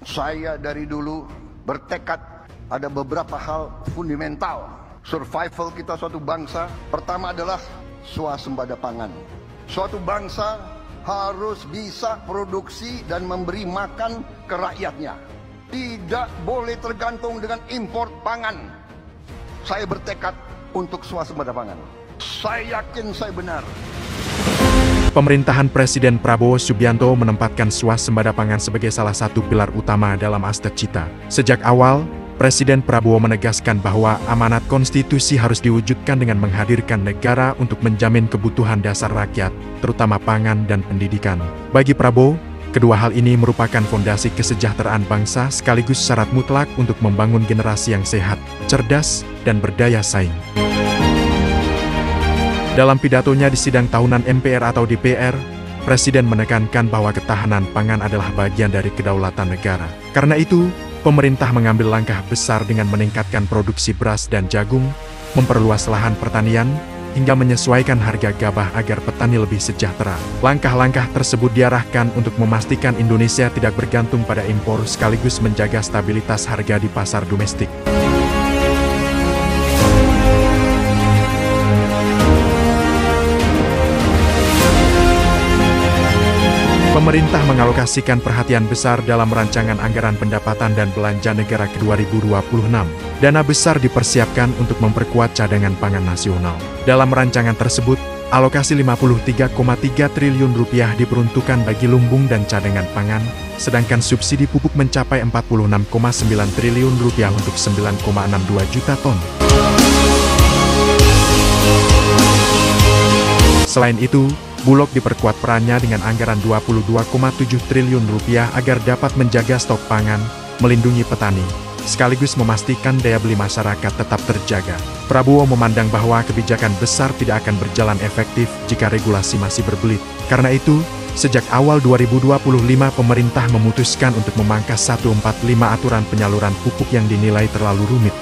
Saya dari dulu bertekad ada beberapa hal fundamental survival kita suatu bangsa. Pertama adalah swasembada pangan. Suatu bangsa harus bisa produksi dan memberi makan ke rakyatnya. Tidak boleh tergantung dengan impor pangan. Saya bertekad untuk swasembada pangan. Saya yakin saya benar. Pemerintahan Presiden Prabowo Subianto menempatkan swasembada pangan sebagai salah satu pilar utama dalam Astecita. Sejak awal, Presiden Prabowo menegaskan bahwa amanat konstitusi harus diwujudkan dengan menghadirkan negara untuk menjamin kebutuhan dasar rakyat, terutama pangan dan pendidikan. Bagi Prabowo, kedua hal ini merupakan fondasi kesejahteraan bangsa sekaligus syarat mutlak untuk membangun generasi yang sehat, cerdas, dan berdaya saing. Dalam pidatonya di sidang tahunan MPR atau DPR, Presiden menekankan bahwa ketahanan pangan adalah bagian dari kedaulatan negara. Karena itu, pemerintah mengambil langkah besar dengan meningkatkan produksi beras dan jagung, memperluas lahan pertanian, hingga menyesuaikan harga gabah agar petani lebih sejahtera. Langkah-langkah tersebut diarahkan untuk memastikan Indonesia tidak bergantung pada impor sekaligus menjaga stabilitas harga di pasar domestik. Pemerintah mengalokasikan perhatian besar dalam rancangan anggaran pendapatan dan belanja negara ke 2026. Dana besar dipersiapkan untuk memperkuat cadangan pangan nasional. Dalam rancangan tersebut, alokasi Rp53,3 triliun diperuntukkan bagi lumbung dan cadangan pangan, sedangkan subsidi pupuk mencapai Rp46,9 triliun untuk 9,62 juta ton. Selain itu, Bulog diperkuat perannya dengan anggaran Rp22,7 triliun agar dapat menjaga stok pangan, melindungi petani, sekaligus memastikan daya beli masyarakat tetap terjaga. Prabowo memandang bahwa kebijakan besar tidak akan berjalan efektif jika regulasi masih berbelit. Karena itu, sejak awal 2025 pemerintah memutuskan untuk memangkas 145 aturan penyaluran pupuk yang dinilai terlalu rumit.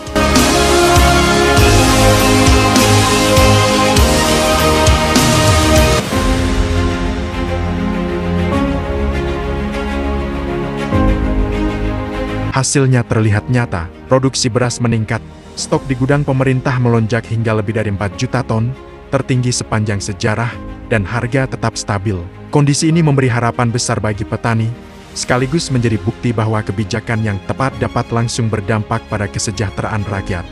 Hasilnya terlihat nyata, produksi beras meningkat, stok di gudang pemerintah melonjak hingga lebih dari 4 juta ton, tertinggi sepanjang sejarah, dan harga tetap stabil. Kondisi ini memberi harapan besar bagi petani, sekaligus menjadi bukti bahwa kebijakan yang tepat dapat langsung berdampak pada kesejahteraan rakyat.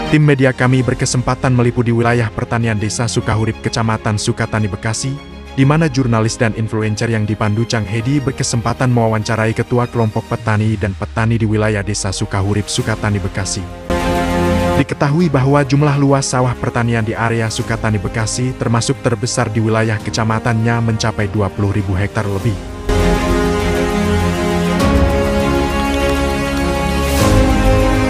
Tim media kami berkesempatan meliput di wilayah pertanian Desa Sukahurip, Kecamatan Sukatani, Bekasi, di mana jurnalis dan influencer yang dipandu Cang Hedi berkesempatan mewawancarai ketua kelompok petani dan petani di wilayah Desa Sukahurip, Sukatani, Bekasi. Diketahui bahwa jumlah luas sawah pertanian di area Sukatani, Bekasi termasuk terbesar di wilayah kecamatannya mencapai 20.000 hektar lebih.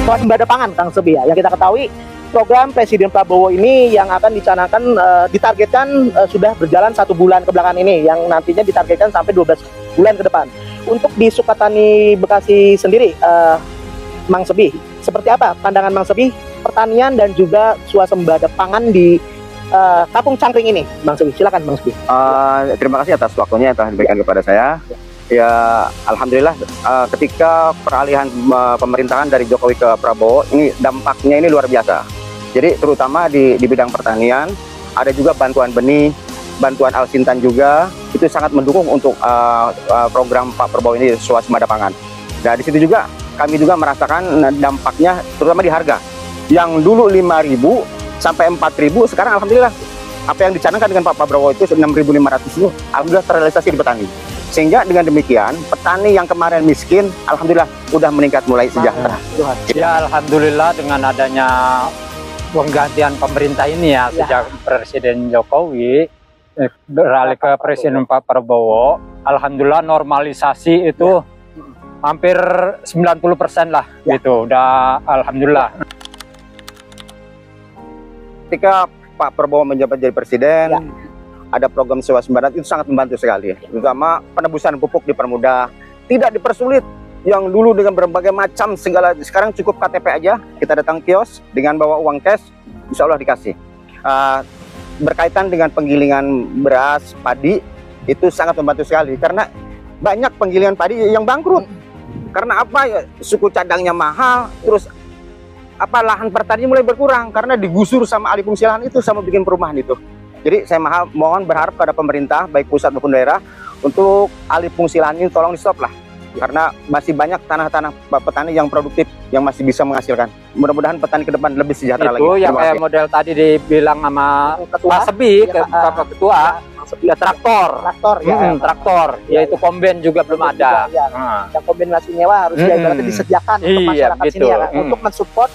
Swasembada pangan, Kang Sebi, ya, yang kita ketahui program Presiden Prabowo ini yang akan dicanangkan ditargetkan sudah berjalan 1 bulan ke belakang ini, yang nantinya ditargetkan sampai 12 bulan ke depan. Untuk di Sukatani, Bekasi sendiri, Mang Sebi, seperti apa pandangan Mang Sebi pertanian dan juga swasembada pangan di Kampung Cangkring ini, Mang Sebi? Silakan, Mang Sebi. Terima kasih atas waktunya yang telah diberikan kepada saya. Ya, alhamdulillah ketika peralihan pemerintahan dari Jokowi ke Prabowo, ini dampaknya ini luar biasa. Jadi terutama di bidang pertanian, ada juga bantuan benih, bantuan Alsintan juga, itu sangat mendukung untuk program Pak Prabowo ini swasembada pangan. Nah, di situ juga kami juga merasakan dampaknya terutama di harga. Yang dulu 5.000 sampai 4.000, sekarang alhamdulillah apa yang dicanangkan dengan Pak Prabowo itu 6.500 itu alhamdulillah terrealisasi di petani. Sehingga dengan demikian, petani yang kemarin miskin, alhamdulillah udah meningkat mulai sejahtera. Ya, alhamdulillah dengan adanya penggantian pemerintah ini ya, sejak Presiden Jokowi beralih ke Presiden Pak Prabowo, alhamdulillah normalisasi itu hampir 90% lah, gitu. Udah alhamdulillah. Ketika Pak Prabowo menjabat jadi presiden, ada program swasembada itu sangat membantu sekali, terutama penebusan pupuk dipermudah, tidak dipersulit. Yang dulu dengan berbagai macam segala, sekarang cukup KTP aja, kita datang kios dengan bawa uang cash, insya Allah dikasih. Berkaitan dengan penggilingan beras, padi, itu sangat membantu sekali karena banyak penggilingan padi yang bangkrut. Karena apa ya, suku cadangnya mahal, terus apa lahan pertanian mulai berkurang karena digusur sama alih fungsi lahan itu sama bikin perumahan itu. Jadi saya mohon berharap pada pemerintah baik pusat maupun daerah untuk alih fungsi lahan ini tolong di stop lah. Karena masih banyak tanah-tanah petani yang produktif yang masih bisa menghasilkan. Mudah-mudahan petani ke depan lebih sejahtera lagi. Itu yang kayak model tadi dibilang sama Ketua, Pak Sebi, Ketua, ya traktor, traktor, yaitu komben juga belum ada. Ya, yang kombinasi nyewa harus ibaratnya disediakan untuk masyarakat gitu. sini ya, untuk mensupport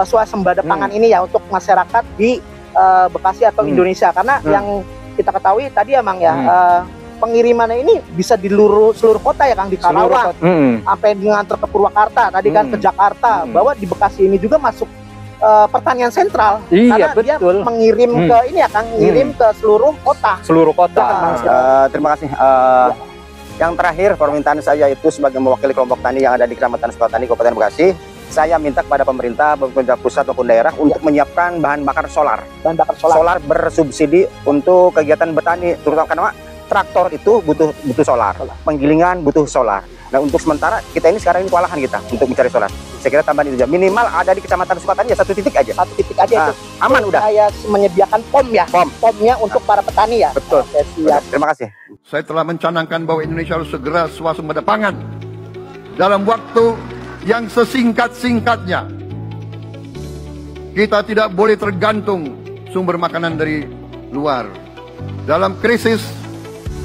swasembada pangan ini ya untuk masyarakat di Bekasi atau Indonesia. Karena yang kita ketahui tadi emang ya pengirimannya ini bisa di seluruh kota ya Kang, di Karawang sampai nganter ke Purwakarta tadi kan ke Jakarta, bahwa di Bekasi ini juga masuk pertanian sentral karena dia mengirim ke ini ya Kang, ngirim ke seluruh kota. Terima kasih. Yang terakhir permintaan saya itu sebagai mewakili kelompok tani yang ada di Kecamatan Sukatani Kabupaten Bekasi, saya minta kepada pemerintah pusat maupun daerah untuk menyiapkan bahan bakar solar. Solar bersubsidi untuk kegiatan bertani, terutama karena traktor itu butuh solar, penggilingan butuh solar. Nah untuk sementara kita ini sekarang ini kewalahan kita untuk mencari solar. Saya kira tambahan itu aja. Minimal ada di Kecamatan Sukatani ya satu titik aja itu. Aman udah. Saya menyediakan pomnya untuk para petani ya. Betul. Terima kasih. Saya telah mencanangkan bahwa Indonesia harus segera swasembada pangan dalam waktu yang sesingkat-singkatnya. Kita tidak boleh tergantung sumber makanan dari luar. Dalam krisis,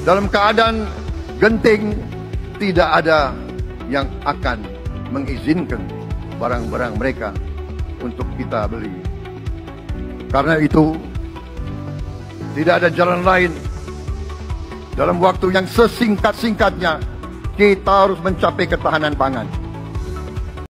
dalam keadaan genting, tidak ada yang akan mengizinkan barang-barang mereka untuk kita beli. Karena itu, tidak ada jalan lain. Dalam waktu yang sesingkat-singkatnya, kita harus mencapai ketahanan pangan.